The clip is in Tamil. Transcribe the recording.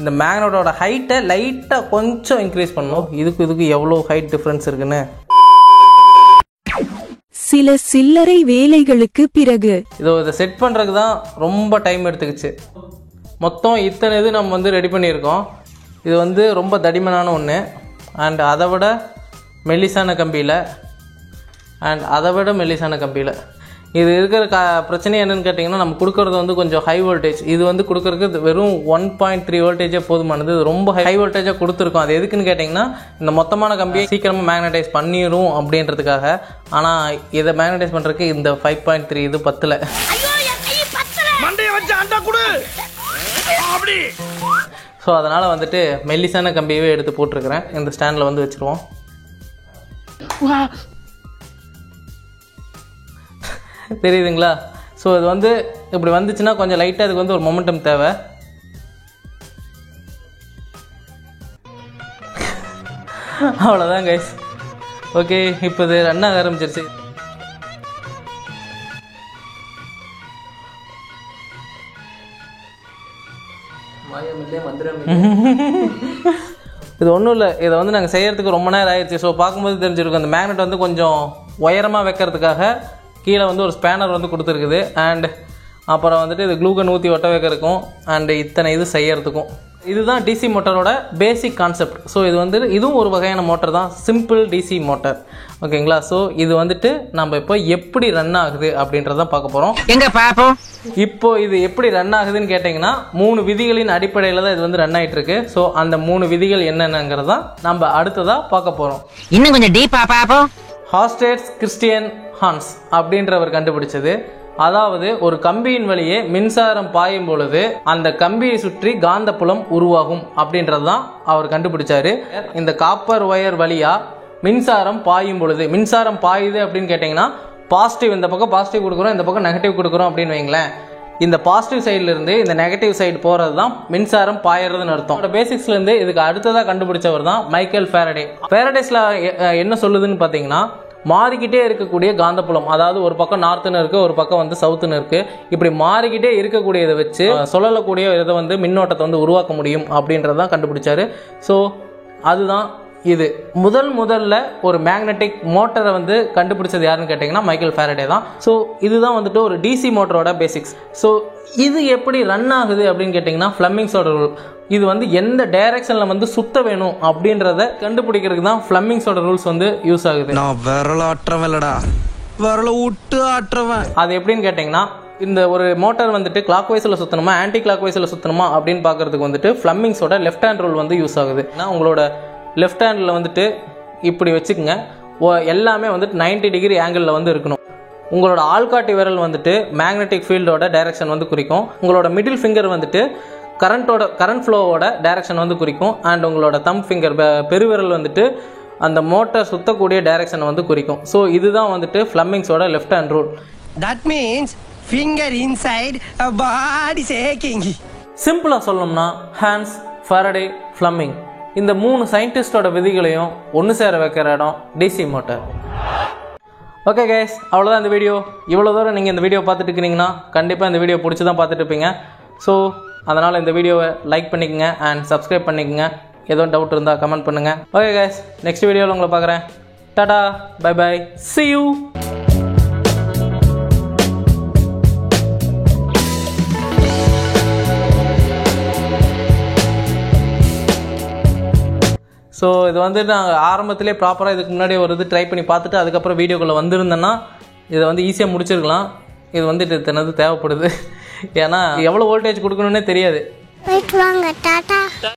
இந்த மேக்னெட்டோட ஹைட்டை லைட்டாக கொஞ்சம் இன்க்ரீஸ் பண்ணணும். இதுக்கு எவ்வளோ ஹைட் டிஃப்ரென்ஸ் இருக்குன்னு. சில சில்லறை வேலைகளுக்கு பிறகு இதை செட் பண்ணுறதுக்கு தான் ரொம்ப டைம் எடுத்துக்கிச்சு. மொத்தம் இத்தனை இது நம்ம வந்து ரெடி பண்ணியிருக்கோம். இது வந்து ரொம்ப தடிமனான ஒன்று, அண்ட் அதை விட மெல்லிசான கம்பியில், அண்ட் அதை விட மெல்லிசான கம்பியில். இது இருக்கிற பிரச்சனை என்னென்னு கேட்டிங்கன்னா, நம்ம கொடுக்குறது வந்து கொஞ்சம் ஹை வோல்டேஜ். இது வந்து கொடுக்குறதுக்கு வெறும் 1.3 வோல்டேஜே போதுமானது. இது ரொம்ப ஹை வோல்டேஜாக கொடுத்துருக்கோம். அது எதுக்குன்னு கேட்டிங்கன்னா, இந்த மொத்தமான கம்பியை சீக்கிரமாக மேக்னடைஸ் பண்ணிடும் அப்படின்றதுக்காக. ஆனால் இதை மேக்னடைஸ் பண்ணுறதுக்கு இந்த 5.3 இது பத்தலை. ஸோ அதனால் வந்துட்டு மெல்லிசான கம்பியவே எடுத்து போட்டிருக்கிறேன். இந்த ஸ்டாண்டில் வந்து வச்சுருவோம். தெரியுதுங்களா? ஸோ இது வந்து இப்படி வந்துச்சுன்னா கொஞ்சம் லைட்டாக அதுக்கு வந்து ஒரு மொமெண்டம் தேவை. அவ்வளோதான் கைஸ். ஓகே, இப்போ இது ரன் ஆக ஆரம்பிச்சிருச்சு. இது ஒன்றும் இல்லை, இதை வந்து நாங்கள் செய்கிறதுக்கு ரொம்ப நேரம் ஆயிடுச்சு. ஸோ பார்க்கும்போது தெரிஞ்சிருக்கும், அந்த மேக்னெட் வந்து கொஞ்சம் உயரமாக வைக்கிறதுக்காக கீழே வந்து ஒரு ஸ்பேனர் வந்து கொடுத்துருக்குது. அண்ட் அப்புறம் வந்துட்டு இது க்ளூகன் ஊற்றி ஒட்ட வைக்கிறதுக்கும் அண்டு இத்தனை இது செய்யறதுக்கும். இதுதான் டிசி மோட்டரோட பேசிக் கான்செப்ட். ஸோ இது வந்து இதுவும் ஒரு வகையான மோட்டர் தான், சிம்பிள் டிசி மோட்டர். ஓகேங்களா? ஸோ இது வந்துட்டு நம்ம இப்போ எப்படி ரன் ஆகுது அப்படின்றதான் பார்க்க போகிறோம். எங்க பாப்போம். இப்போ இது எப்படி ரன் ஆகுதுன்னு கேட்டிங்கன்னா, 3 விதிகளின் அடிப்படையில் தான் இது வந்து ரன் ஆகிட்டு இருக்கு. ஸோ அந்த 3 விதிகள் என்னென்னங்கிறதான் நம்ம அடுத்ததாக பார்க்க போகிறோம். இன்னும் கொஞ்சம் டீப்பா பாப்போம். ஹாஸ்டேட்ஸ் கிறிஸ்டியன் ஹான்ஸ் அப்படின்றவர் கண்டுபிடிச்சது. அதாவது ஒரு கம்பியின் வழியே மின்சாரம் பாயும் பொழுது அந்த கம்பியை சுற்றி காந்தப்புலம் உருவாகும் அப்படின்றது தான் அவர் கண்டுபிடிச்சாரு. இந்த காப்பர் ஒயர் வழியா மின்சாரம் பாயும் பொழுது, மின்சாரம் பாயுது அப்படின்னு கேட்டிங்கன்னா, பாசிட்டிவ் இந்த பக்கம் பாசிட்டிவ் கொடுக்குறோம், இந்த பக்கம் நெகட்டிவ் கொடுக்குறோம் அப்படின்னு வைங்களேன். இந்த பாசிட்டிவ் சைடில் இருந்து இந்த நெகட்டிவ் சைடு போகிறது தான் மின்சாரம் பாயறதுன்னு அர்த்தம். பேசிக்ஸ்லேருந்து இதுக்கு அடுத்ததாக கண்டுபிடிச்சவர் தான் மைக்கேல் ஃபாரடே. ஃபாரடேஸ்ல என்ன சொல்லுதுன்னு பார்த்தீங்கன்னா, மாறிக்கிட்டே இருக்கக்கூடிய காந்தப்புலம், அதாவது ஒரு பக்கம் நார்த்துன்னு இருக்குது, ஒரு பக்கம் வந்து சவுத்துன்னு இருக்குது, இப்படி மாறிக்கிட்டே இருக்கக்கூடியதை வச்சு சொல்லக்கூடிய இதை வந்து மின்னோட்டத்தை வந்து உருவாக்க முடியும் அப்படின்றதான் கண்டுபிடிச்சாரு. ஸோ அதுதான் இது. முதல்ல ஒரு மேக்னெட்டிக் மோட்டரை வந்து கண்டுபிடிச்சது யாருன்னு கேட்டிங்கன்னா மைக்கேல் ஃபாரடே தான். ஸோ இதுதான் வந்துட்டு ஒரு டிசி மோட்டரோட பேசிக்ஸ். ஸோ இது எப்படி ரன் ஆகுது அப்படின்னு கேட்டிங்கன்னா, ஃப்ளெமிங்ஸோட ரூல். இது வந்து எந்த டைரக்ஷனில் வந்து சுத்த வேணும் அப்படின்றத கண்டுபிடிக்கிறதுக்கு தான் ஃப்ளெமிங்ஸோட ரூல்ஸ் வந்து யூஸ் ஆகுது. நான் விரல ஆட்டுறவன்லடா, விரல விட்டு ஆட்டுறவன். அது எப்படின்னு கேட்டிங்கன்னா, இந்த ஒரு மோட்டார் வந்துட்டு கிளாக் வைஸில் சுற்றணுமா ஆன்டி கிளாக் வைஸில் சுற்றணுமா அப்படின்னு பார்க்கறதுக்கு வந்துட்டு ஃப்ளெமிங்ஸோட லெஃப்ட் ஹேண்ட் ரூல் வந்து யூஸ் ஆகுது. ஏன்னா உங்களோட லெஃப்ட் ஹேண்டில் வந்துட்டு இப்படி வச்சுக்கோங்க, எல்லாமே வந்துட்டு 90 டிகிரி ஆங்கிளில் வந்து இருக்கணும். உங்களோட ஆள்காட்டி விரல் வந்துட்டு மேக்னெட்டிக் ஃபீல்டோட டைரக்ஷன் வந்து குறிக்கும். உங்களோட மிடில் ஃபிங்கர் வந்துட்டு கரண்ட் ஃப்ளோவோட டைரக்ஷன் வந்து குறிக்கும். அண்ட் உங்களோட தம் ஃபிங்கர் பெருவிரல் வந்துட்டு அந்த மோட்டார் சுற்றக்கூடிய டைரக்ஷனை வந்து குறிக்கும். ஸோ இதுதான் வந்துட்டு ஃப்ளெமிங்ஸோட left hand rule. That means finger inside a body shaking. சிம்பிளாக சொல்லணும்னா ஹான்ஸ், ஃபாரடே, ஃப்ளெமிங் இந்த 3 சயின்டிஸ்டோட விதிகளையும் ஒன்று சேர வைக்கிற இடம் டிசி மோட்டார். ஓகே கைஸ், அவ்வளோதான் இந்த வீடியோ. இவ்வளோ தூரம் நீங்கள் இந்த வீடியோ பார்த்துட்டு இருக்கிறீங்கன்னா கண்டிப்பாக இந்த வீடியோ பிடிச்சி தான் பார்த்துட்டு இருப்பீங்க. ஸோ அதனால் இந்த வீடியோவை லைக் பண்ணிக்கோங்க அண்ட் சப்ஸ்கிரைப் பண்ணிக்கோங்க. ஏதோ டவுட் இருந்தால் கமெண்ட் பண்ணுங்கள். ஓகே கைஸ், நெக்ஸ்ட் வீடியோவில் உங்களை பார்க்குறேன். Tata, bye bye, see you. So இது வந்து நாங்கள் ஆரம்பத்திலே ப்ராப்பராக இதுக்கு முன்னாடி ஒரு இது ட்ரை பண்ணி பார்த்துட்டு அதுக்கப்புறம் வீடியோக்குள்ளே வந்திருந்தேன்னா இதை வந்து ஈஸியாக முடிச்சிருக்கலாம். இது வந்துட்டு தினது தேவைப்படுது. ஏன்னா எவ்வளோ வோல்டேஜ் கொடுக்கணுன்னே தெரியாது. போயிட்டு வாங்க, டாடா.